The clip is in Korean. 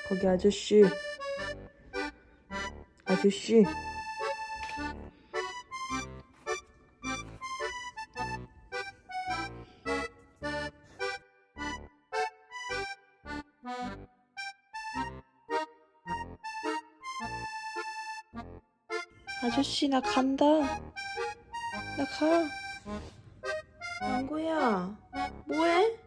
거기 아저씨. 아저씨. 아저씨, 나 간다. 나 가. 망고야, 뭐해?